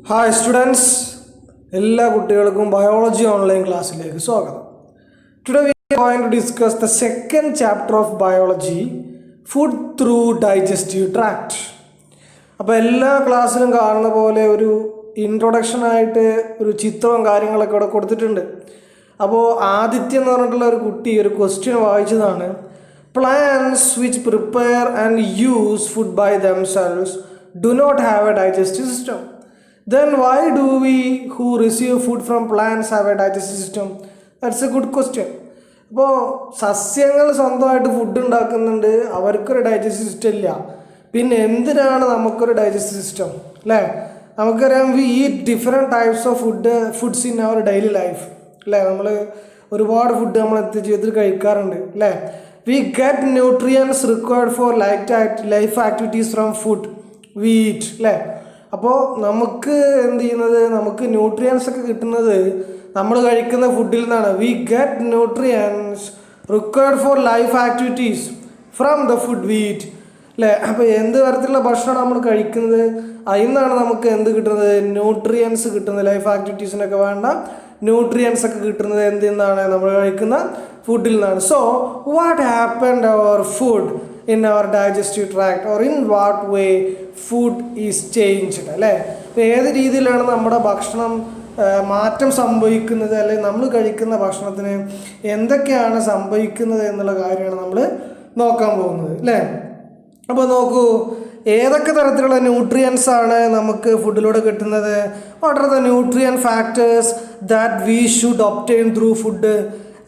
Hi students, എല്ലാ കുട്ടികൾക്കും biology online ക്ലാസ്സിലേക്ക് സ്വാഗതം. Today we are going to discuss the second chapter of biology, food through digestive tract. അപ്പോൾ എല്ലാ ക്ലാസ്സിലും കാണുന്ന പോലെ ഒരു ഇൻട്രൊഡക്ഷനായിട്ട് ഒരു ചിത്രവും കാര്യങ്ങളൊക്കെ ഇവിടെ കൊടുത്തിട്ടുണ്ട്. അപ്പോൾ ആദിത്യം എന്ന് പറഞ്ഞിട്ടുള്ള ഒരു കുട്ടി ഒരു ക്വസ്റ്റ്യൻ വായിച്ചതാണ്. Plants which prepare and use food by themselves do not have a digestive system. Then why do we who receive food from plants have a digestive system? That's a good question. അപ്പോൾ സസ്യങ്ങൾ സ്വന്തമായിട്ട് food ഉണ്ടാക്കുന്നുണ്ട്, അവർക്കൊരു digestive system ഇല്ല. പിന്നെ എന്തിനാണ് നമുക്കൊരു digestive system അല്ലേ? നമുക്കറിയാം we eat different types of foods in our daily life അല്ലേ. നമ്മൾ ഒരുപാട് ഫുഡ് നമ്മൾ ജീവിതത്തിൽ കഴിക്കാറുണ്ട് അല്ലേ. We get nutrients required for life activities from food we eat അല്ലേ. അപ്പോൾ നമുക്ക് എന്ത് ചെയ്യുന്നത്, നമുക്ക് ന്യൂട്രിയൻസ് ഒക്കെ കിട്ടുന്നത് നമ്മൾ കഴിക്കുന്ന ഫുഡിൽ നിന്നാണ്. V get nutrients required for life activities from the food we eat അല്ലേ. അപ്പോൾ എന്ത് തരത്തിലുള്ള ഭക്ഷണമാണ് നമ്മൾ കഴിക്കുന്നത്, അതിൽ നിന്നാണ് നമുക്ക് എന്ത് കിട്ടുന്നത്, ന്യൂട്രിയൻസ് കിട്ടുന്നത്. ലൈഫ് ആക്ടിവിറ്റീസിനൊക്കെ വേണ്ട ന്യൂട്രിയൻസ് ഒക്കെ കിട്ടുന്നത് എന്തിൽ നിന്നാണ്, നമ്മൾ കഴിക്കുന്ന ഫുഡിൽ നിന്നാണ്. So what happened our food in our digestive tract or in what way food is changed അല്ലേ. അപ്പോൾ ഏത് രീതിയിലാണ് നമ്മുടെ ഭക്ഷണം മാറ്റം സംഭവിക്കുന്നത്, അല്ലെങ്കിൽ നമ്മൾ കഴിക്കുന്ന ഭക്ഷണത്തിന് എന്തൊക്കെയാണ് സംഭവിക്കുന്നത് എന്നുള്ള കാര്യമാണ് നമ്മൾ നോക്കാൻ പോകുന്നത് അല്ലേ. അപ്പോൾ നോക്കൂ, ഏതൊക്കെ തരത്തിലുള്ള ന്യൂട്രിയൻസ് ആണ് നമുക്ക് ഫുഡിലൂടെ കിട്ടുന്നത്. What are the nutrient factors that we should obtain through food.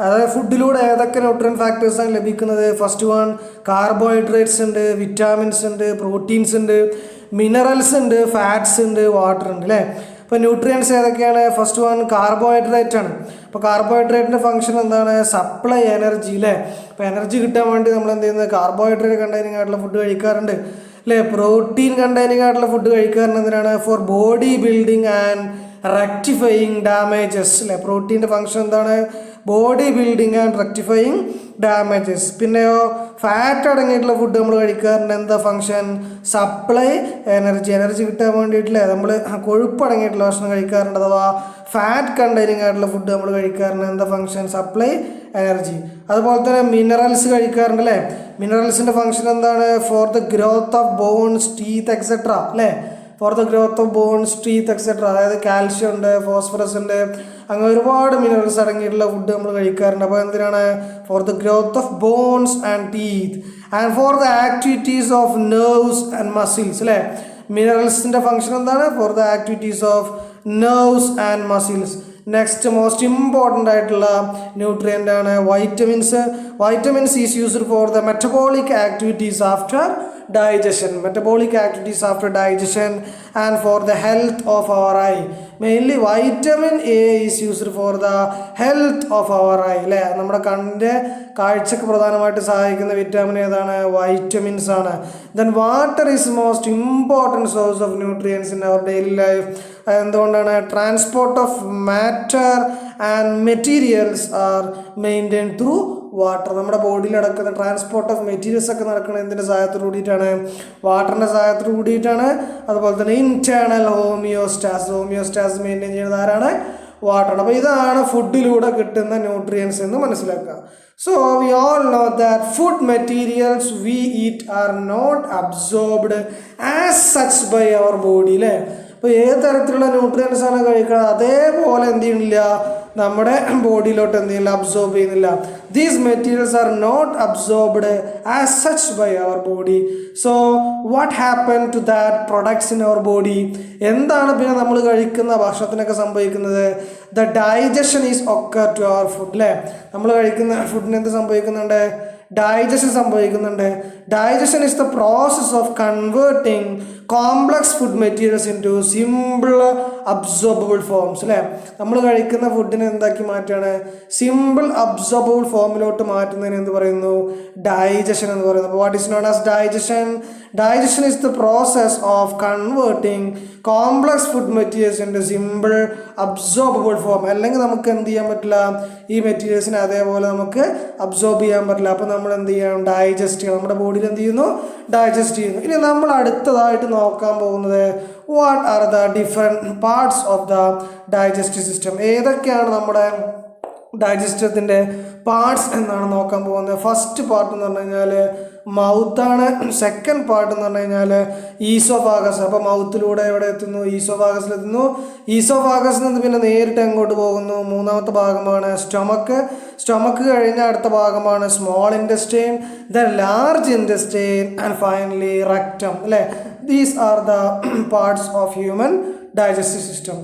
അതായത് ഫുഡിലൂടെ ഏതൊക്കെ ന്യൂട്രിയൻ ഫാക്ടേഴ്സാണ് ലഭിക്കുന്നത്. ഫസ്റ്റ് വൺ കാർബോഹൈഡ്രേറ്റ്സ് ഉണ്ട്, വിറ്റാമിൻസ് ഉണ്ട്, പ്രോട്ടീൻസ് ഉണ്ട്, മിനറൽസ് ഉണ്ട്, ഫാറ്റ്സ് ഉണ്ട്, വാട്ടർ ഉണ്ട് അല്ലേ. ഇപ്പോൾ ന്യൂട്രിയൻസ് ഏതൊക്കെയാണ്? ഫസ്റ്റ് വൺ കാർബോഹൈഡ്രേറ്റ് ആണ്. അപ്പോൾ കാർബോഹൈഡ്രേറ്റിൻ്റെ ഫംഗ്ഷൻ എന്താണ്? സപ്ലൈ എനർജി അല്ലേ. അപ്പോൾ എനർജി കിട്ടാൻ വേണ്ടി നമ്മൾ എന്ത് ചെയ്യുന്നത്, കാർബോഹൈഡ്രേറ്റ് കണ്ടെയ്നിങ് ആയിട്ടുള്ള ഫുഡ് കഴിക്കാറുണ്ട് അല്ലേ. പ്രോട്ടീൻ കണ്ടെയ്നിങ് ആയിട്ടുള്ള ഫുഡ് കഴിക്കാറുണ്ട്. എന്തിനാണ്? For body building and rectifying damages അല്ലേ. പ്രോട്ടീൻ്റെ ഫംഗ്ഷൻ എന്താണ്? Body building and rectifying damages. പിന്നെയോ ഫാറ്റ് അടങ്ങിയിട്ടുള്ള ഫുഡ് നമ്മൾ കഴിക്കാറുണ്ട്. എന്താ ഫംഗ്ഷൻ? സപ്ലൈ എനർജി കിട്ടാൻ വേണ്ടിയിട്ടില്ലേ നമ്മൾ കൊഴുപ്പ് അടങ്ങിയിട്ടുള്ള ഭക്ഷണം കഴിക്കാറുണ്ട്, അഥവാ ഫാറ്റ് കണ്ടെയ്നിങ് ആയിട്ടുള്ള ഫുഡ് നമ്മൾ കഴിക്കാറുണ്ട്. എന്താ ഫംഗ്ഷൻ? Supply energy. അതുപോലെ തന്നെ മിനറൽസ് കഴിക്കാറുണ്ട് അല്ലേ. മിനറൽസിൻ്റെ ഫംഗ്ഷൻ എന്താണ്? For the growth of bones, teeth etcetera അല്ലേ. For the growth of bones, teeth etcetera. അതായത് കാൽഷ്യം ഉണ്ട്, ഫോസ്ഫറസ് ഉണ്ട്, അങ്ങനെ ഒരുപാട് മിനറൽസ് അടങ്ങിയിട്ടുള്ള ഫുഡ് നമ്മൾ കഴിക്കാറുണ്ട്. അപ്പോൾ എന്തിനാണ്? For the growth of bones and teeth and for the activities of nerves and muscles അല്ലേ. മിനറൽസിൻ്റെ ഫംഗ്ഷൻ എന്താണ്? For the activities of nerves and muscles. Next most important ആയിട്ടുള്ള ന്യൂട്രിയൻ്റ് ആണ് vitamins. Vitamins is used for the metabolic activities after digestion, metabolic activities after digestion and for the health of our eye. Mainly vitamin A is used for the health of our eye അല്ലേ. നമ്മുടെ കണ്ണിൻ്റെ കാഴ്ചക്ക് പ്രധാനമായിട്ട് സഹായിക്കുന്ന vitamin ഏതാണ്? Vitamins ആണ്. Then water is most important source of nutrients in our daily life. എന്തുകൊണ്ടാണ്? Transport of matter and materials are maintain through water. നമ്മുടെ ബോഡിയിൽ നടക്കുന്ന ട്രാൻസ്പോർട്ട് ഓഫ് മെറ്റീരിയൽസ് ഒക്കെ നടക്കുന്നത് എന്തിൻ്റെ സഹായത്തോട് കൂടിയിട്ടാണ്? വാട്ടറിൻ്റെ സഹായത്തോട് കൂടിയിട്ടാണ്. അതുപോലെ തന്നെ ഇൻറ്റേർണൽ ഹോമിയോസ്റ്റാസ് മെയിൻറ്റെയിൻ ചെയ്യുന്നത് ആരാണ്? വാട്ടറാണ്. അപ്പോൾ ഇതാണ് ഫുഡിലൂടെ കിട്ടുന്ന ന്യൂട്രിയൻസ് എന്ന് മനസ്സിലാക്കുക. So we all know that food materials we eat are not absorbed as such by our body അല്ലേ. അപ്പോൾ ഏത് തരത്തിലുള്ള ന്യൂട്രിയൻസ് ആണ് കഴിക്കുന്നത്, അതേപോലെ എന്ത് ചെയ്യുന്നില്ല, നമ്മുടെ ബോഡിയിലോട്ട് എന്ത് ചെയ്യുന്നില്ല, അബ്സോർബ് ചെയ്യുന്നില്ല. These materials are not absorbed as such by our body. So what happen to that products in our body? എന്താണ് പിന്നെ നമ്മൾ കഴിക്കുന്ന ഭക്ഷണത്തിനൊക്കെ സംഭവിക്കുന്നത്? The digestion is occur to our food അല്ലേ. നമ്മൾ കഴിക്കുന്ന ഫുഡിന് എന്ത് സംഭവിക്കുന്നുണ്ട്? ഡൈജഷൻ സംഭവിക്കുന്നുണ്ട്. Digestion is the process of converting complex food materials in to simple absorbable forms അല്ലേ. നമ്മൾ കഴിക്കുന്ന ഫുഡിനെ എന്താക്കി മാറ്റുകയാണ്? സിമ്പിൾ അബ്സോർബിൾ ഫോമിലോട്ട് മാറ്റുന്നതിന് എന്ത് പറയുന്നു? ഡൈജഷൻ എന്ന് പറയുന്നത്. അപ്പോൾ what is known as digestion? Digestion is the process of converting complex food materials into simple absorbable form. അല്ലെങ്കിൽ നമുക്ക് എന്ത് ചെയ്യാൻ പറ്റില്ല, ഈ മെറ്റീരിയൽസിനെ അതേപോലെ നമുക്ക് അബ്സോർബ് ചെയ്യാൻ പറ്റില്ല. അപ്പോൾ നമ്മൾ എന്ത് ചെയ്യണം? ഡൈജസ്റ്റ് ചെയ്യണം. നമ്മുടെ ബോഡിയിൽ എന്ത് ചെയ്യുന്നു? ഡൈജസ്റ്റ് ചെയ്യുന്നു. ഇനി നമ്മൾ അടുത്തതായിട്ട് നോക്കാൻ പോകുന്നത് what are the different parts of the digestive system. ഏതൊക്കെയാണ് നമ്മുടെ ഡൈജസ്റ്റത്തിൻ്റെ പാർട്സ് എന്നാണ് നോക്കാൻ പോകുന്നത്. ഫസ്റ്റ് പാർട്ട് എന്ന് പറഞ്ഞു കഴിഞ്ഞാൽ മൗത്താണ്. സെക്കൻഡ് പാർട്ട് എന്ന് പറഞ്ഞു കഴിഞ്ഞാൽ ഈസോഫാഗസ്. അപ്പോൾ മൗത്തിലൂടെ എവിടെ എത്തുന്നു? ഈസോഫാഗസിലെത്തുന്നു. ഈസോഫാഗസിൽ നിന്ന് പിന്നെ നേരിട്ട് എങ്ങോട്ട് പോകുന്നു? മൂന്നാമത്തെ ഭാഗമാണ് സ്റ്റൊമക്ക്. സ്റ്റൊമക്ക് കഴിഞ്ഞ അടുത്ത ഭാഗമാണ് small intestine, then large intestine and finally rectum. അല്ലേ? These are the parts of human digestive system.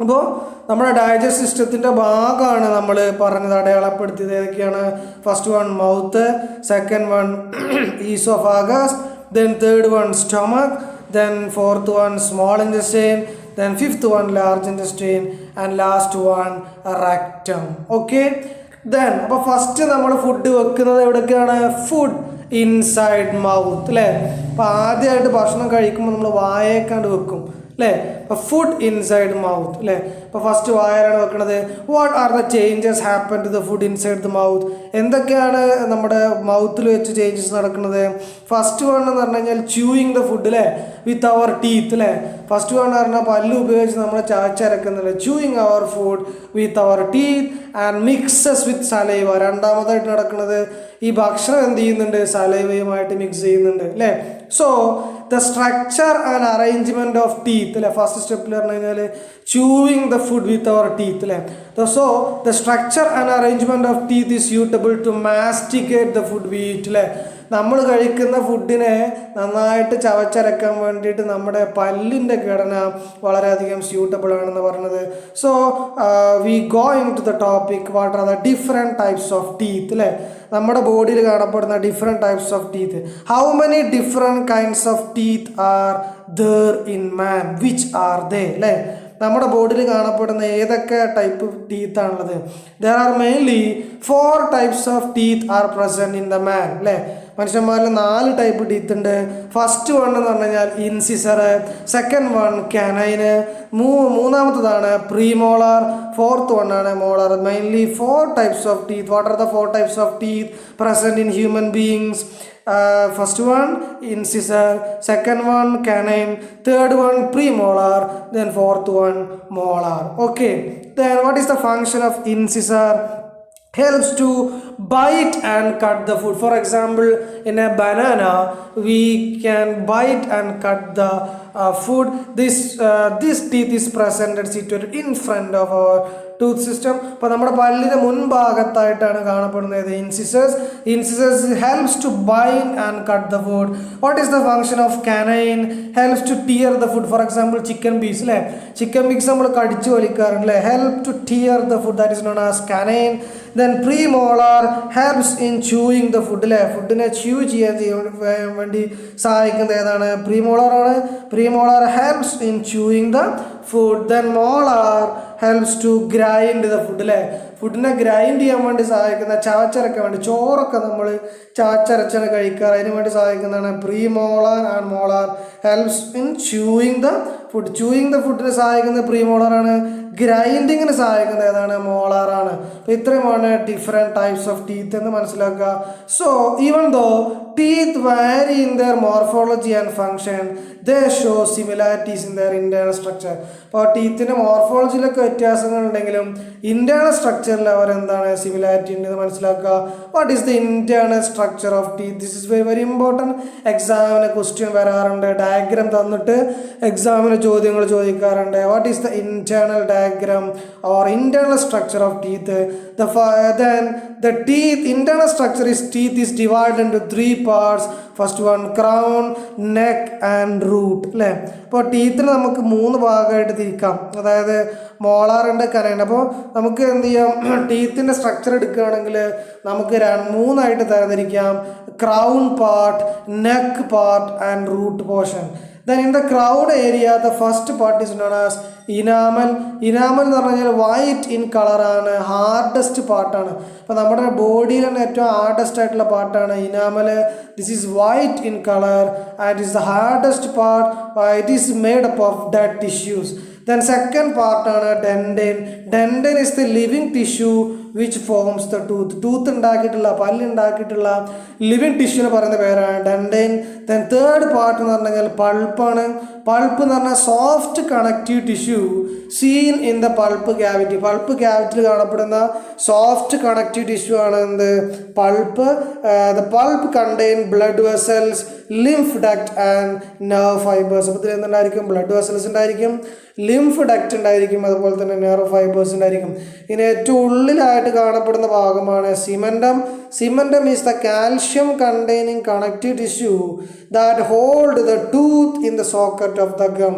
അപ്പോൾ നമ്മുടെ ഡൈജസ്റ്റ് സിസ്റ്റത്തിൻ്റെ ഭാഗമാണ് നമ്മൾ പറഞ്ഞത്, അടയാളപ്പെടുത്തിയത്. ഏതൊക്കെയാണ്? First one mouth, second one oesophagus, then third one stomach, then fourth one small intestine, then fifth one large intestine and last one rectum. Okay, then അപ്പോൾ first നമ്മൾ ഫുഡ് വെക്കുന്നത് എവിടെയൊക്കെയാണ്? Food inside mouth. അല്ലേ? അപ്പോൾ ആദ്യമായിട്ട് ഭക്ഷണം കഴിക്കുമ്പോൾ നമ്മൾ വായേക്കാണ്ട് വെക്കും. അല്ലേ? അപ്പോൾ ഫുഡ് ഇൻസൈഡ് മൗത്ത്. അല്ലേ? അപ്പോൾ ഫസ്റ്റ് വായലാണ് വെക്കുന്നത്. What are the changes happen to the food inside the mouth? എന്തൊക്കെയാണ് നമ്മുടെ മൗത്തിൽ വെച്ച് ചേഞ്ചസ് നടക്കുന്നത്? ഫസ്റ്റ് വൺ എന്ന് പറഞ്ഞു കഴിഞ്ഞാൽ ച്യൂയിങ് ദ ഫുഡ്. അല്ലേ? With our teeth. അല്ലേ? ഫസ്റ്റ് വൺ എന്ന് പറഞ്ഞാൽ പല്ല് ഉപയോഗിച്ച് നമ്മൾ ചവച്ചരക്കുന്നില്ല. Chewing our food with our teeth and mixes with saliva. രണ്ടാമതായിട്ട് നടക്കുന്നത് ഈ ഭക്ഷണം എന്ത് ചെയ്യുന്നുണ്ട്? സലൈവയുമായിട്ട് മിക്സ് ചെയ്യുന്നുണ്ട്. അല്ലേ? So the structure and arrangement of teeth. അല്ലേ? ഫസ്റ്റ് സ്റ്റെപ്പിൽ പറഞ്ഞു കഴിഞ്ഞാൽ chewing the food with our teeth. അല്ലേ? So the structure and arrangement of teeth is suitable to masticate the food we eat. അല്ലേ? നമ്മൾ കഴിക്കുന്ന ഫുഡിനെ നന്നായിട്ട് ചവച്ചരക്കാൻ വേണ്ടിയിട്ട് നമ്മുടെ പല്ലിൻ്റെ ഘടന വളരെയധികം സ്യൂട്ടബിൾ ആണെന്ന് പറഞ്ഞത്. So we go in to the topic what are the different types of teeth. അല്ലേ? നമ്മുടെ ബോഡിയിൽ കാണപ്പെടുന്ന different types of teeth. How many different kinds of teeth are there in man? Which are they? അല്ലേ? നമ്മുടെ ബോഡിയിൽ കാണപ്പെടുന്ന ഏതൊക്കെ type teeth ആണുള്ളത്? There are mainly 4 types of teeth are present in the man. അല്ലേ? മനുഷ്യന്മാരിൽ 4 ടൈപ്പ് ടീത്ത് ഉണ്ട്. First one എന്ന് പറഞ്ഞു കഴിഞ്ഞാൽ ഇൻസിസർ, സെക്കൻഡ് വൺ കാനൈന്, മൂന്നാമത്തതാണ് പ്രീമോളാർ, ഫോർത്ത് വൺ ആണ് molar. Mainly 4 types of teeth. What are the 4 types of teeth present in human beings? First one incisor, second one canine, third one premolar, then fourth one molar. Okay, then what is the function of incisor? Helps to bite and cut the food. For example, in a banana we can bite and cut the food. This teeth is present and situated in front of our tooth system. അപ്പോൾ നമ്മുടെ പല്ലിൻ്റെ മുൻഭാഗത്തായിട്ടാണ് കാണപ്പെടുന്നത് incisors. Incisors helps to bind and cut the food. What is the function of canine? Helps to tear the food. For example chicken piece. അല്ലേ? Chicken piece നമ്മൾ കടിച്ചു വലിക്കാറുണ്ട്. അല്ലേ? Help to tear the food, that is known as canine. Then premolar helps in chewing the food. അല്ലേ? ഫുഡിനെ chew ചെയ്യാൻ വേണ്ടി സഹായിക്കുന്നത് ഏതാണ്? പ്രീമോളാർ ആണ്. Premolar helps in chewing the food. Then molar helps to grind the food. അല്ലേ? ഫുഡിനെ grind ചെയ്യാൻ വേണ്ടി സഹായിക്കുന്ന, ചവച്ചരക്കാൻ വേണ്ടി, ചോറൊക്കെ നമ്മൾ ചവച്ചരച്ചാണ് കഴിക്കാറ്, അതിന് വേണ്ടി സഹായിക്കുന്നതാണ് premolar and molar. Helps in chewing the food. Chewing the ഫുഡിന് സഹായിക്കുന്നത് പ്രീമോളാറാണ്. ഗ്രൈൻഡിങ്ങിന് സഹായിക്കുന്നത് ഏതാണ്? മോളാറാണ്. അപ്പോൾ ഇത്രയുമാണ് ഡിഫറെൻറ്റ് ടൈപ്സ് ഓഫ് ടീത്ത് എന്ന് മനസ്സിലാക്കുക. So even though teeth vary in their morphology and function, they show similarities in their internal structure. അപ്പോൾ ടീത്തിൻ്റെ മോർഫോളജിയിലൊക്കെ വ്യത്യാസങ്ങൾ ഉണ്ടെങ്കിലും ഇൻറ്റേർണൽ സ്ട്രക്ചറിൽ അവരെന്താണ് സിമിലാരിറ്റി ഉണ്ടെന്ന് മനസ്സിലാക്കുക. What is the internal structure of teeth? This is very important. എക്സാമിന് ക്വസ്റ്റ്യൻ വരാറുണ്ട്. Diagram തന്നിട്ട് എക്സാമിന് ചോദ്യങ്ങൾ ചോദിക്കാറുണ്ട്. What is the internal diagram or internal structure of teeth? Then the teeth, internal structure is teeth is divided into 3 parts. First one crown, neck and root. അല്ലേ? അപ്പോൾ ടീത്തിന് നമുക്ക് 3 ഭാഗമായിട്ട് തിരിക്കാം. അതായത് മോളാറുണ്ട്, കനയുണ്ട്. അപ്പോൾ നമുക്ക് എന്ത് ചെയ്യാം? ടീത്തിൻ്റെ സ്ട്രക്ചർ എടുക്കുകയാണെങ്കിൽ നമുക്ക് 3ആയിട്ട് തരംതിരിക്കാം. Crown part, neck part and root portion. Then in the crown area, the first part is known as enamel. Enamel എന്ന് പറഞ്ഞാൽ വൈറ്റ് ഇൻ കളറാണ്, ഹാർഡസ്റ്റ് പാർട്ടാണ്. അപ്പോൾ നമ്മുടെ ബോഡിയിൽ തന്നെ ഏറ്റവും ഹാർഡസ്റ്റ് ആയിട്ടുള്ള പാർട്ടാണ് enamel. This is white in colour and is the hardest part. It is made up of dead tissues. Then second part ആണ് dentine. Dentine is the living tissue which forms the tooth. Tooth ഉണ്ടാക്കിയിട്ടുള്ള, പല്ലുണ്ടാക്കിയിട്ടുള്ള living ടിഷ്യൂന്ന് പറയുന്ന പേരാണ് ഡെൻഡൻ. Then third part എന്ന് പറഞ്ഞു കഴിഞ്ഞാൽ പൾപ്പാണ്. Pulp എന്ന് പറഞ്ഞാൽ soft connective tissue seen in the pulp cavity. Pulp ക്യാവിറ്റിയിൽ കാണപ്പെടുന്ന സോഫ്റ്റ് കണക്റ്റീവ് ടിഷ്യൂ ആണ് എന്ത്? Pulp. The pulp contain blood vessels, lymph duct and nerve fibres. അപ്പോൾ ഇതിൽ എന്തുണ്ടായിരിക്കും? ബ്ലഡ് വെസൽസ് ഉണ്ടായിരിക്കും, ലിംഫ് ഡക്റ്റ് ഉണ്ടായിരിക്കും, അതുപോലെ തന്നെ നെർവ് ഫൈബേഴ്സ് ഉണ്ടായിരിക്കും. ഇതിന് ഏറ്റവും ഉള്ളിലായിട്ട് കാണപ്പെടുന്ന ഭാഗമാണ് cementum. Cementum is the calcium containing connective tissue that hold the tooth in the socket of the gum.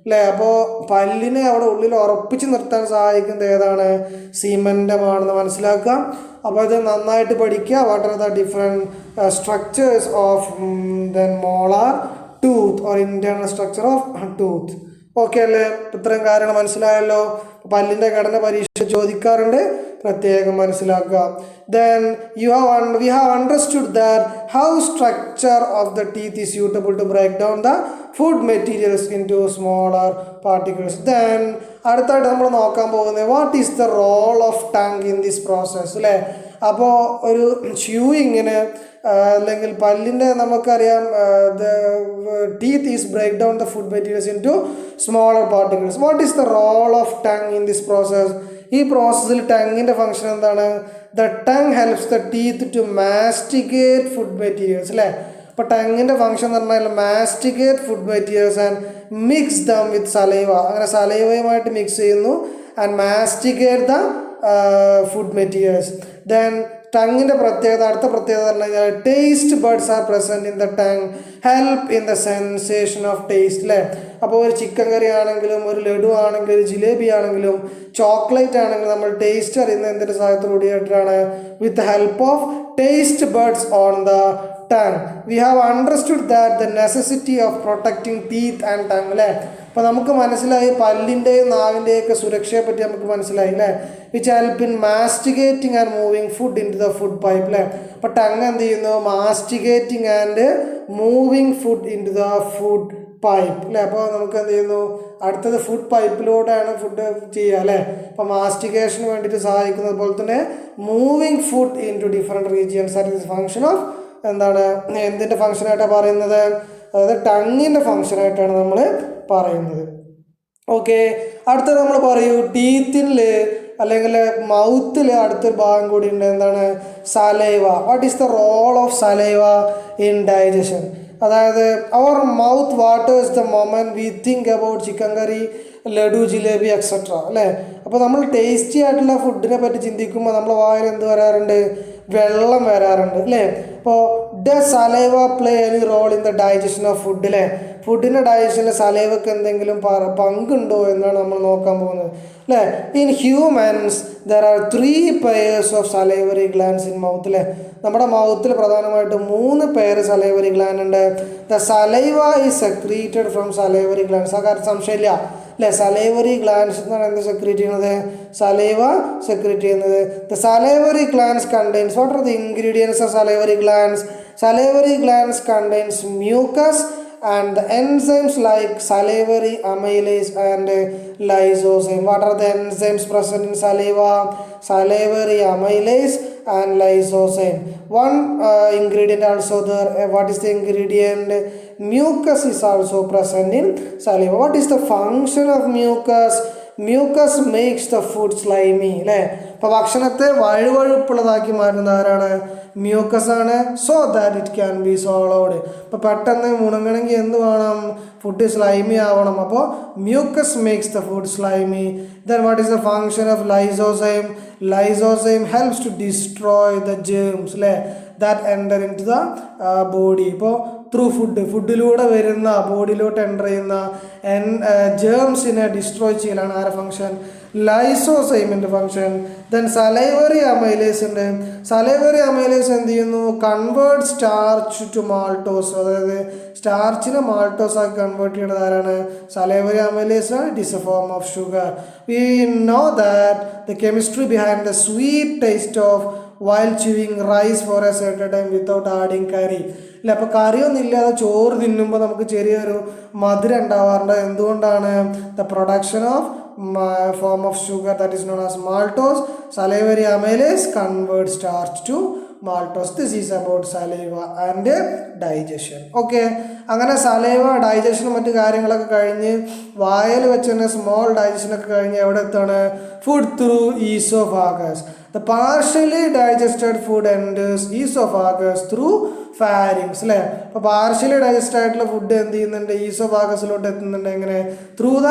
അല്ലേ? അപ്പോൾ പല്ലിനെ അവിടെ ഉള്ളിൽ ഉറപ്പിച്ച് നിർത്താൻ സഹായിക്കുന്നത് ഏതാണ്? സിമൻഡമാണെന്ന് മനസ്സിലാക്കുക. അപ്പോൾ ഇത് നന്നായിട്ട് പഠിക്കുക. What are the different structures of then molar, tooth or internal structure of tooth. Okay അല്ലേ? ഇത്രയും കാര്യങ്ങൾ മനസ്സിലായല്ലോ. പല്ലിൻ്റെ ഘടന പരീക്ഷ ചോദിക്കാറുണ്ട്, പ്രത്യേകം മനസ്സിലാക്കുക. Then we have understood that how structure of the teeth is suitable to break down the food materials into smaller particles. Then അടുത്തായിട്ട് നമ്മൾ നോക്കാൻ പോകുന്നത് what is the role of tongue in this process അല്ലേ? അപ്പോൾ ഒരു ച്യൂയിങ്ങിന് അല്ലെങ്കിൽ പല്ലിൻ്റെ നമുക്കറിയാം teeth is break down the food materials in to smaller particles. What is the role of tongue in this process? ഈ പ്രോസസ്സിൽ ടങ്ങിൻ്റെ ഫംഗ്ഷൻ എന്താണ്? The tongue helps the teeth to masticate food materials അല്ലേ? അപ്പോൾ ടങ്ങിൻ്റെ ഫംഗ്ഷൻ എന്ന് പറഞ്ഞാൽ masticate food materials and mix them with saliva. അങ്ങനെ സലൈവയുമായിട്ട് മിക്സ് ചെയ്യുന്നു and masticate the food materials. Then ടങ്ങിൻ്റെ പ്രത്യേകത, അടുത്ത പ്രത്യേകത പറഞ്ഞു കഴിഞ്ഞാൽ taste buds are present in the tongue help in the sensation of taste അല്ലേ? അപ്പോൾ ഒരു ചിക്കൻ കറി ആണെങ്കിലും ഒരു ലഡു ആണെങ്കിലും ഒരു ജിലേബി ആണെങ്കിലും ചോക്ലേറ്റ് ആണെങ്കിലും നമ്മൾ ടേസ്റ്റ് അറിയുന്നത് എന്തിൻ്റെ സഹായത്തോടുകൂടിയിട്ടാണ്? With the help of taste buds on the tongue. We have understood that the necessity of protecting teeth and tongue അല്ലേ? അപ്പോൾ നമുക്ക് മനസ്സിലായി പല്ലിൻ്റെയും നാവിൻ്റെയൊക്കെ സുരക്ഷയെ പറ്റി നമുക്ക് മനസ്സിലായി അല്ലേ? Which help in masticating and moving food in to the food pipe അല്ലേ? അപ്പോൾ ടങ് എന്ത് ചെയ്യുന്നു? Masticating and moving food in to the food pipe അല്ലേ? അപ്പോൾ നമുക്ക് എന്ത് ചെയ്യുന്നു? അടുത്തത് ഫുഡ് പൈപ്പിലൂടെയാണ് ഫുഡ് ചെയ്യുക അല്ലേ? അപ്പോൾ മാസ്റ്റിഗേഷന് വേണ്ടിയിട്ട് സഹായിക്കുന്നത് പോലെ തന്നെ moving food in to different regions are this function of എന്താണ്? എന്തിൻ്റെ ഫംഗ്ഷനായിട്ടാണ് പറയുന്നത്? അതായത് ടങ്ങിൻ്റെ ഫംഗ്ഷനായിട്ടാണ് നമ്മൾ പറയുന്നത്. ഓക്കെ, അടുത്തത് നമ്മൾ പറയൂ ടീത്തിൽ അല്ലെങ്കിൽ മൗത്തിൽ അടുത്തൊരു ഭാഗം കൂടി ഉണ്ട്. എന്താണ്? Saliva. What is the role of saliva in digestion? അതായത് our mouth waters the moment we think about chicken curry, laddu, jalebi etcetera അല്ലേ? അപ്പോൾ നമ്മൾ ടേസ്റ്റി ആയിട്ടുള്ള ഫുഡിനെ പറ്റി ചിന്തിക്കുമ്പോൾ നമ്മളെ വായിൽ എന്ത് വരാറുണ്ട്? വെള്ളം വരാറുണ്ട് അല്ലേ? അപ്പോൾ does saliva play any role in the digestion of food അല്ലേ? ഫുഡിൻ്റെ ഡൈജഷനിൽ സലൈവക്ക് എന്തെങ്കിലും പങ്കുണ്ടോ എന്നാണ് നമ്മൾ നോക്കാൻ പോകുന്നത് അല്ലേ? In humans there are 3 pairs of salivary glance in mouth അല്ലേ? നമ്മുടെ മൗത്തിൽ പ്രധാനമായിട്ട് 3 പെയർ സലൈവറി ഗ്ലാൻഡ് ഉണ്ട്. The saliva is secreted from salivary glance. ആ കാര്യം സംശയമില്ല അല്ലേ? സലൈവറി ഗ്ലാൻസ് എന്നാണ് എന്ത് സെക്രീറ്റ് ചെയ്യുന്നത്? സലൈവ സെക്രീറ്റ് ചെയ്യുന്നത്. The salivary glance contains what are the ingredients of salivary glance? Salivary glands contains mucus and the enzymes like salivary amylase and lysozyme. What are the enzymes present in saliva? Salivary amylase and lysozyme. One ingredient also there. What is the ingredient? Mucus is also present in saliva. What is the function of mucus? Mucus makes the food slimy അല്ലേ? അപ്പോൾ ഭക്ഷണത്തെ വഴുവഴുപ്പുള്ളതാക്കി മാറ്റുന്ന ആരാണ്? Mucus ആണ്. So that it can be swallowed. അപ്പോൾ പെട്ടെന്ന് മുണങ്ങണമെങ്കിൽ എന്ത് വേണം? ഫുഡ് സ്ലൈമി ആവണം. അപ്പോൾ mucus makes the food slimy. Then what is the function of lysozyme? Lysozyme helps to destroy the germs അല്ലേ? That enter in to the body. ഇപ്പോൾ through ഫുഡിലൂടെ വരുന്ന ബോഡിയിലോട്ട് എൻ്റർ ചെയ്യുന്ന ജേംസിനെ ഡിസ്ട്രോയ് ചെയ്യലാണ് ആരുടെ ഫംഗ്ഷൻ? ലൈസോസൈമിൻ്റെ ഫംഗ്ഷൻ. ദെൻ സലൈവറി അമൈലേസ് ഉണ്ട്. സലൈവറി അമൈലേസ് എന്ത് ചെയ്യുന്നു? Convert starch to maltose. അതായത് സ്റ്റാർച്ചിനെ മാൾട്ടോസ് ആക്കി കൺവേർട്ട് ചെയ്യുന്നത് ആരാണ്? സലൈവറി അമൈലേസ് ആണ്. It is A form of sugar. We know that the chemistry behind the sweet taste of while chewing rice for a certain time without adding curry അല്ല. അപ്പോൾ കറിയൊന്നും ഇല്ലാതെ ചോറ് തിന്നുമ്പോൾ നമുക്ക് ചെറിയൊരു മധുരം ഉണ്ടാവാറുണ്ട്. എന്തുകൊണ്ടാണ്? The production of form of sugar that is known as maltose. Salivary amylase convert starch to maltose. This is about saliva and digestion. Okay, അങ്ങനെ സലൈവ ഡൈജഷനും മറ്റു കാര്യങ്ങളൊക്കെ കഴിഞ്ഞ് വായൽ വെച്ച് തന്നെ സ്മോൾ ഡൈജഷനൊക്കെ കഴിഞ്ഞ് എവിടെ എത്താണ്? Food through oesophagus. The partially digested food enters esophagus through pharynx. അല്ലേ? അപ്പോൾ പാർഷ്യലി ഡൈജസ്റ്റ് ആയിട്ടുള്ള ഫുഡ് എന്ത് ചെയ്യുന്നുണ്ട്? ഈസോഫാഗസിലോട്ട് എത്തുന്നുണ്ട്. എങ്ങനെ? Through the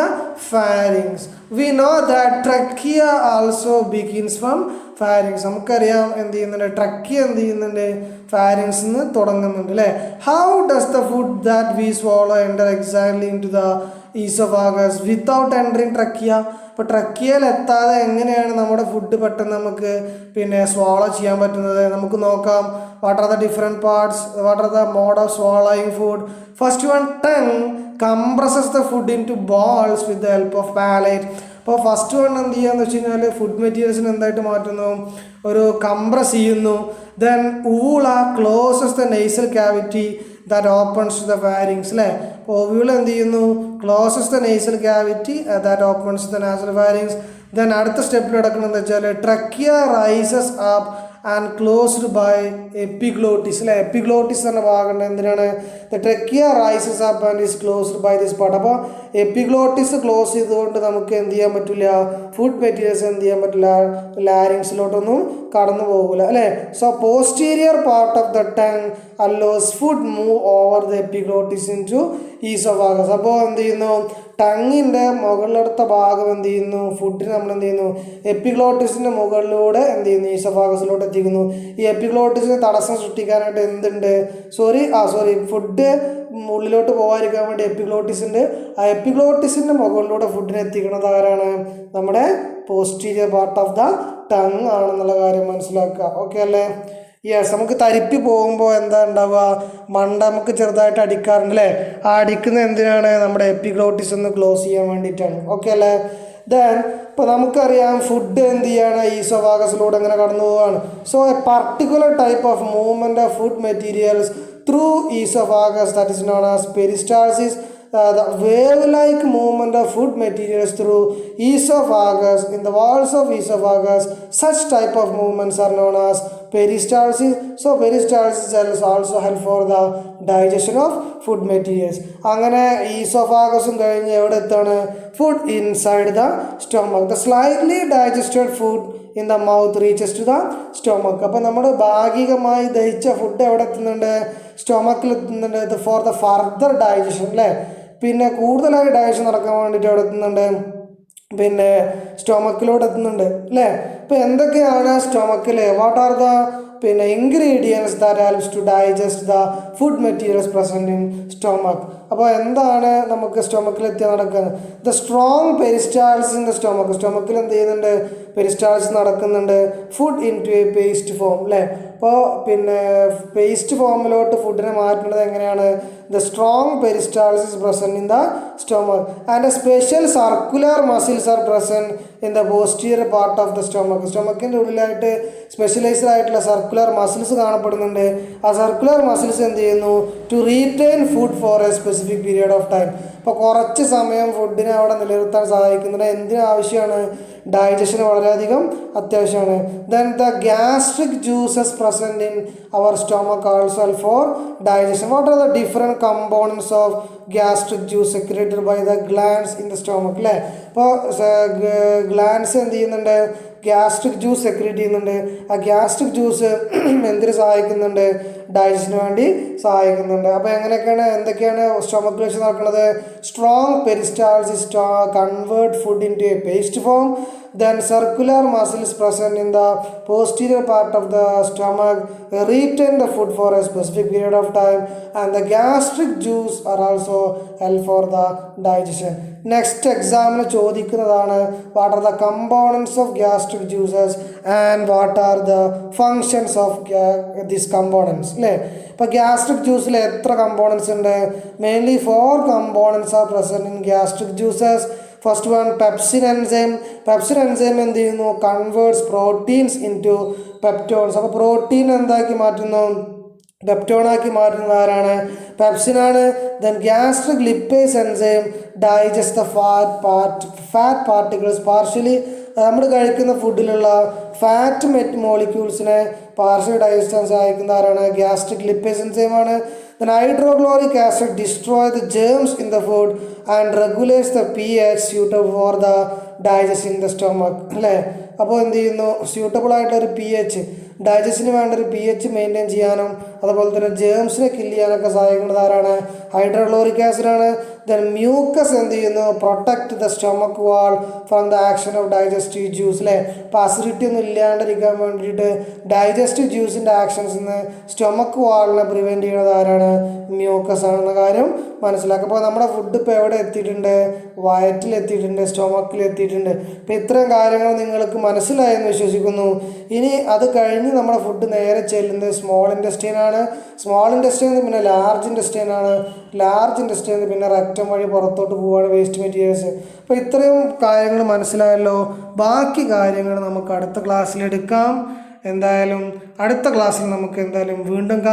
pharynx. We know that trachea also begins from pharynx. നമുക്കറിയാം എന്ത് ചെയ്യുന്നുണ്ട്? ട്രക്കിയ എന്ത് ചെയ്യുന്നുണ്ട്? pharynx നിന്ന് തുടങ്ങുന്നുണ്ട് അല്ലേ? How does the food that we swallow enter exactly into the esophagus without entering trachea? അപ്പോൾ ട്രക്കിയയിൽ എത്താതെ എങ്ങനെയാണ് നമ്മുടെ ഫുഡ് പെട്ടെന്ന് നമുക്ക് swallow ചെയ്യാൻ പറ്റുന്നത്? നമുക്ക് നോക്കാം. What are the different parts? What are the mode of swallowing food? First one, tongue compresses the food into balls with the help of palate. അപ്പോൾ ഫസ്റ്റ് വൺ എന്ത് ചെയ്യാന്ന് വെച്ച് കഴിഞ്ഞാൽ ഫുഡ് മെറ്റീരിയൽസിന് എന്തായിട്ട് മാറ്റുന്നു? ഒരു കംപ്രസ് ചെയ്യുന്നു. Then uvula closes the nasal cavity that opens to the pharynx. അല്ലേ? അപ്പോൾ ഓവ്യൂൾ എന്ത് ചെയ്യുന്നു? Closes the nasal cavity that opens to the nasal pharynx. Then അടുത്ത സ്റ്റെപ്പിൽ നടക്കുന്നത് വെച്ചാൽ trachea rises up and closed by epiglottis. അല്ലേ? എപ്പിഗ്ലോട്ടിസ് എന്ന ഭാഗമുണ്ട്. എന്തിനാണ്? The trachea rises up and is closed by this part. അപ്പോൾ എപ്പിഗ്ലോട്ടിസ് ക്ലോസ് ചെയ്തുകൊണ്ട് നമുക്ക് എന്ത് ചെയ്യാൻ പറ്റില്ല? ഫുഡ് മെറ്റീരിയൽസ് എന്ത് ചെയ്യാൻ പറ്റില്ല? ലാരിങ്സിലോട്ടൊന്നും കടന്നു പോകില്ല അല്ലേ? So posterior part of the tongue allows food move over the epiglottis into oesophagus. അപ്പോൾ എന്ത് ചെയ്യുന്നു? ടങ്ങിൻ്റെ മുകളിലടുത്ത ഭാഗം എന്ത് ചെയ്യുന്നു? ഫുഡിന് നമ്മൾ എന്ത് ചെയ്യുന്നു? എപ്പിഗ്ലോട്ടിസിൻ്റെ മുകളിലൂടെ എന്ത് ചെയ്യുന്നു? ഈസോഫാഗസിലോട്ട് എത്തിക്കുന്നു. ഈ എപ്പിഗ്ലോട്ടിസിന് തടസ്സം സൃഷ്ടിക്കാനായിട്ട് എന്തുണ്ട്? ഫുഡ് ഉള്ളിലോട്ട് പോകാതിരിക്കാൻ വേണ്ടി എപ്പിഗ്ലോട്ടിസിൻ്റെ ആ എപ്പിഗ്ലോട്ടിസിൻ്റെ മുകളിലൂടെ ഫുഡിനെ എത്തിക്കുന്നത് ആരാണ്? നമ്മുടെ posterior part of the tongue ആണെന്നുള്ള കാര്യം മനസ്സിലാക്കുക. ഓക്കെ അല്ലേ? യെസ്. നമുക്ക് തരിപ്പി പോകുമ്പോൾ എന്താ ഉണ്ടാവുക? മണ്ട നമുക്ക് ചെറുതായിട്ട് അടിക്കാറുണ്ട് അല്ലേ? ആ അടിക്കുന്നത് എന്തിനാണ്? നമ്മുടെ എപ്പിഗ്ലോട്ടിസ് ഒന്ന് ക്ലോസ് ചെയ്യാൻ വേണ്ടിയിട്ടാണ്. ഓക്കെ അല്ലേ? ദെൻ ഇപ്പോൾ നമുക്കറിയാം ഫുഡ് എന്ത് ചെയ്യാണ്? ഈസോഫാഗസിലൂടെ അങ്ങനെ കടന്നു പോവുകയാണ്. So A particular type of movement of food materials through oesophagus that is known as peristalsis. The wave-like movement of food materials through esophagus in the walls of esophagus. Such type of movements are known as peristalsis. So peristalsis cells also help for the digestion of food materials. അങ്ങനെ ഈസോഫാഗസും കഴിഞ്ഞ് എവിടെ എത്താണ്? Food inside the stomach. The slightly digested food in the mouth reaches to the stomach. അപ്പോൾ നമ്മൾ ഭാഗികമായി ദഹിച്ച food എവിടെ എത്തുന്നുണ്ട്? സ്റ്റൊമക്കിൽ എത്തുന്നുണ്ട്. ഫോർ ദ ഫർദർ ഡൈജഷൻ അല്ലേ? പിന്നെ കൂടുതലായി ഡൈജഷൻ നടക്കാൻ വേണ്ടിയിട്ട് എവിടെ എത്തുന്നുണ്ട്? സ്റ്റൊമക്കിലോട്ട് എത്തുന്നുണ്ട് അല്ലേ? ഇപ്പോൾ എന്തൊക്കെയാണ് സ്റ്റൊമക്കിൽ? What are the ingredients that helps to digest the food materials present in stomach. അപ്പോൾ എന്താണ് നമുക്ക് സ്റ്റൊമക്കിൽ എത്തി നടക്കുന്നത്? The strong peristalsis in the stomach. സ്റ്റൊമക്കിൽ എന്ത് ചെയ്യുന്നുണ്ട്? പെരിസ്റ്റാൾസിസ് നടക്കുന്നുണ്ട്. Food in to a paste form അല്ലേ? അപ്പോൾ പേസ്റ്റ് ഫോമിലോട്ട് ഫുഡിനെ മാറ്റുന്നത് എങ്ങനെയാണ്? The strong peristalsis present in the stomach and a special circular muscles are present in the posterior part of the stomach. സ്റ്റൊമക്കിൻ്റെ ഉള്ളിലായിട്ട് സ്പെഷ്യലൈസ്ഡ് ആയിട്ടുള്ള സർക്കുലർ മസിൽസ് കാണപ്പെടുന്നുണ്ട്. ആ സർക്കുലർ മസിൽസ് എന്ത് ചെയ്യുന്നു? To retain food for a specific period of time. അപ്പോൾ കുറച്ച് സമയം ഫുഡിനെ അവിടെ നിലനിർത്താൻ സഹായിക്കുന്നത് എന്തിനാവശ്യമാണ്? ഡൈജഷന് വളരെയധികം അത്യാവശ്യമാണ്. Then the gastric juices present in our stomach also help for digestion. What are the different components of gastric juice secreted by the glands in the stomach അല്ലേ? അപ്പോൾ ഗ്ലാൻഡ്സ് എന്ത് ചെയ്യുന്നുണ്ട്? ഗ്യാസ്ട്രിക് ജ്യൂസ് സെക്രീറ്റ് ചെയ്യുന്നുണ്ട്. ആ gastric juice എന്തിന് സഹായിക്കുന്നുണ്ട്? Digestion വേണ്ടി സഹായിക്കുന്നുണ്ട്. അപ്പോൾ എന്തൊക്കെയാണ് സ്റ്റൊമക്കിൽ വെച്ച് നടക്കുന്നത്? Strong peristalsis convert food in to a paste form. Then circular muscles present in the posterior part of the stomach retain the food for a specific period of time, and the gastric juice are also help for the digestion. Next examine ചോദിക്കുന്നതാണ് what are the components of gastric juices and what are the functions of these components അല്ലേ? ഇപ്പോൾ gastric ജ്യൂസിൽ എത്ര components ഉണ്ട്? Mainly 4 components are present in gastric juices. First one pepsin enzyme. Pepsin enzyme എന്ത് ചെയ്യുന്നു? Converts proteins in to peptones. അപ്പോൾ protein എന്താക്കി മാറ്റുന്നു? പെപ്റ്റോണാക്കി മാറ്റുന്നത് ആരാണ്? പെപ്സിനാണ്. Then gastric lipase enzyme digest the fat particles partially. നമ്മൾ കഴിക്കുന്ന ഫുഡിലുള്ള ഫാറ്റ് മോളിക്യൂൾസിനെ പാർഷ്യൽ ഡൈജസ്റ്റ് ചെയ്യാൻ സഹായിക്കുന്ന ആരാണ്? ഗ്യാസ്ട്രിക് ലിപ്പേസ് എൻസൈമാണ്. Then hydrochloric acid destroy the germs in the food and regulates the pH suitable for the digesting the stomach. അല്ലേ? അപ്പോൾ എന്ത് ചെയ്യുന്നു? സ്യൂട്ടബിൾ ആയിട്ടൊരു പി എച്ച്, ഡൈജസ്റ്റിന് വേണ്ട ഒരു പി എച്ച് മെയിൻറ്റെയിൻ ചെയ്യാനും അതുപോലെ തന്നെ ജേംസിനെ കില്ല് ചെയ്യാനൊക്കെ സഹായിക്കുന്നത് ആരാണ്? ഹൈഡ്രോക്ലോറിക് ആസിഡാണ്. ദെൻ മ്യൂക്കസ് എന്ത് ചെയ്യുന്നു? Protect the stomach wall from the action of digestive juice. അല്ലേ? അപ്പോൾ അസിഡിറ്റി ഒന്നും ഇല്ലാണ്ടിരിക്കാൻ വേണ്ടിയിട്ട് ഡൈജസ്റ്റീവ് ജ്യൂസിൻ്റെ ആക്ഷൻസിൽ നിന്ന് സ്റ്റൊമക്ക് വാളിനെ പ്രിവെൻറ്റ് ചെയ്യുന്നത് ആരാണ്? മ്യൂക്കസ് ആണെന്ന കാര്യം മനസ്സിലാക്കുക. അപ്പോൾ നമ്മുടെ ഫുഡ് ഇപ്പോൾ എവിടെ എത്തിയിട്ടുണ്ട്? വയറ്റിലെത്തിയിട്ടുണ്ട്, സ്റ്റൊമക്കിലെത്തിയിട്ടുണ്ട്. അപ്പോൾ ഇത്രയും കാര്യങ്ങൾ നിങ്ങൾക്ക് മനസ്സിലായെന്ന് വിശ്വസിക്കുന്നു. ഇനി അത് കഴിഞ്ഞ് നമ്മുടെ ഫുഡ് നേരെ ചെല്ലുന്നത് സ്മോൾ ഇൻറ്റസ്റ്റൈനാണ്. സ്മോൾ ഇൻറ്റസ്റ്റൈനിൽ നിന്ന് പിന്നെ ലാർജ് ഇൻറ്റസ്റ്റൈനാണ്. ലാർജ് ഇൻറ്റസ്റ്റൈനിൽ പിന്നെ റെക്ടം വഴി പുറത്തോട്ട് പോവുകയാണ് വേസ്റ്റ് മെറ്റീരിയൽസ്. അപ്പോൾ ഇത്രയും കാര്യങ്ങൾ മനസ്സിലായല്ലോ. ബാക്കി കാര്യങ്ങൾ നമുക്ക് അടുത്ത ക്ലാസ്സിലെടുക്കാം. എന്തായാലും അടുത്ത ക്ലാസ്സിൽ നമുക്ക് എന്തായാലും വീണ്ടും കാണാം.